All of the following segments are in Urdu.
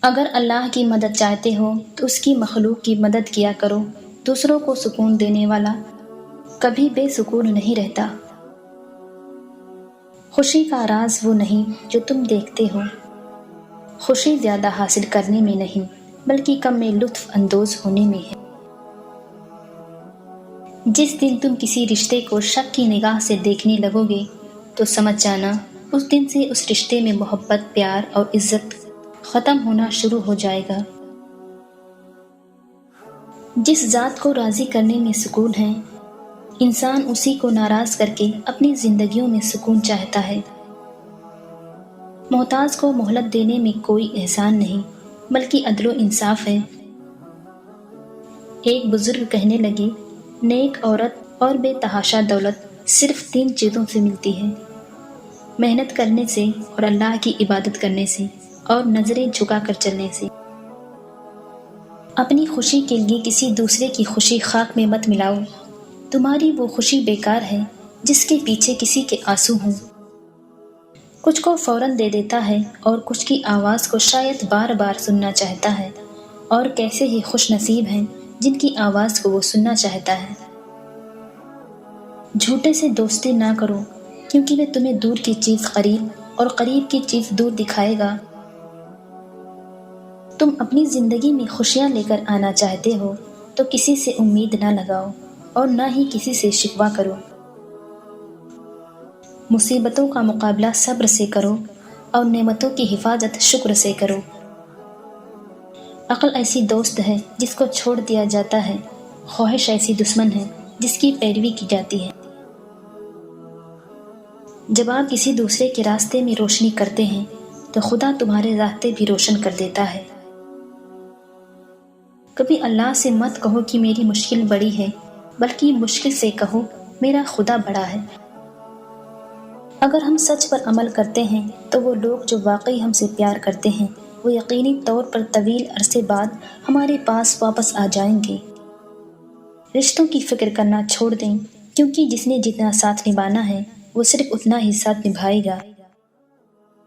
اگر اللہ کی مدد چاہتے ہو تو اس کی مخلوق کی مدد کیا کرو۔ دوسروں کو سکون دینے والا کبھی بے سکون نہیں رہتا۔ خوشی کا راز وہ نہیں جو تم دیکھتے ہو۔ خوشی زیادہ حاصل کرنے میں نہیں بلکہ کم میں لطف اندوز ہونے میں ہے۔ جس دن تم کسی رشتے کو شک کی نگاہ سے دیکھنے لگو گے تو سمجھ جانا اس دن سے اس رشتے میں محبت، پیار اور عزت ختم ہونا شروع ہو جائے گا۔ جس ذات کو راضی کرنے میں سکون ہے، انسان اسی کو ناراض کر کے اپنی زندگیوں میں سکون چاہتا ہے۔ محتاج کو مہلت دینے میں کوئی احسان نہیں بلکہ عدل و انصاف ہے۔ ایک بزرگ کہنے لگے، نیک عورت اور بے تحاشا دولت صرف 3 چیزوں سے ملتی ہے: محنت کرنے سے اور اللہ کی عبادت کرنے سے اور نظریں جھکا کر چلنے سے۔ اپنی خوشی کے لیے کسی دوسرے کی خوشی خاک میں مت ملاؤ۔ تمہاری وہ خوشی بیکار ہے جس کے پیچھے کسی کے آنسو ہوں۔ کچھ کو فوراً دے دیتا ہے اور کچھ کی آواز کو شاید بار بار سننا چاہتا ہے، اور کیسے ہی خوش نصیب ہیں جن کی آواز کو وہ سننا چاہتا ہے۔ جھوٹے سے دوستی نہ کرو کیونکہ وہ تمہیں دور کی چیز قریب اور قریب کی چیز دور دکھائے گا۔ تم اپنی زندگی میں خوشیاں لے کر آنا چاہتے ہو تو کسی سے امید نہ لگاؤ اور نہ ہی کسی سے شکوہ کرو۔ مصیبتوں کا مقابلہ صبر سے کرو اور نعمتوں کی حفاظت شکر سے کرو۔ عقل ایسی دوست ہے جس کو چھوڑ دیا جاتا ہے، خواہش ایسی دشمن ہے جس کی پیروی کی جاتی ہے۔ جب آپ کسی دوسرے کے راستے میں روشنی کرتے ہیں تو خدا تمہارے راستے بھی روشن کر دیتا ہے۔ کبھی اللہ سے مت کہو کہ میری مشکل بڑی ہے، بلکہ مشکل سے کہو میرا خدا بڑا ہے۔ اگر ہم سچ پر عمل کرتے ہیں تو وہ لوگ جو واقعی ہم سے پیار کرتے ہیں وہ یقینی طور پر طویل عرصے بعد ہمارے پاس واپس آ جائیں گے۔ رشتوں کی فکر کرنا چھوڑ دیں کیونکہ جس نے جتنا ساتھ نبھانا ہے وہ صرف اتنا ہی ساتھ نبھائے گا۔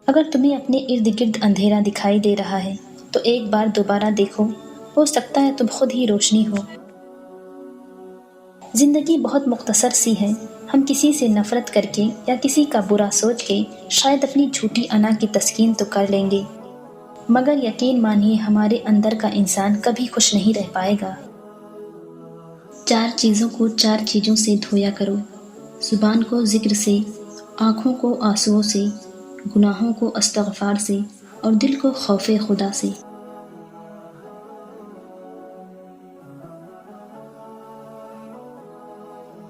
اگر تمہیں اپنے ارد گرد اندھیرا دکھائی دے رہا ہے تو ایک بار دوبارہ دیکھو، ہو سکتا ہے تم خود ہی روشنی ہو۔ زندگی بہت مختصر سی ہے، ہم کسی سے نفرت کر کے یا کسی کا برا سوچ کے شاید اپنی جھوٹی انا کی تسکین تو کر لیں گے، مگر یقین مانیے ہمارے اندر کا انسان کبھی خوش نہیں رہ پائے گا۔ 4 چیزوں کو 4 چیزوں سے دھویا کرو: زبان کو ذکر سے، آنکھوں کو آنسوؤں سے، گناہوں کو استغفار سے اور دل کو خوف خدا سے۔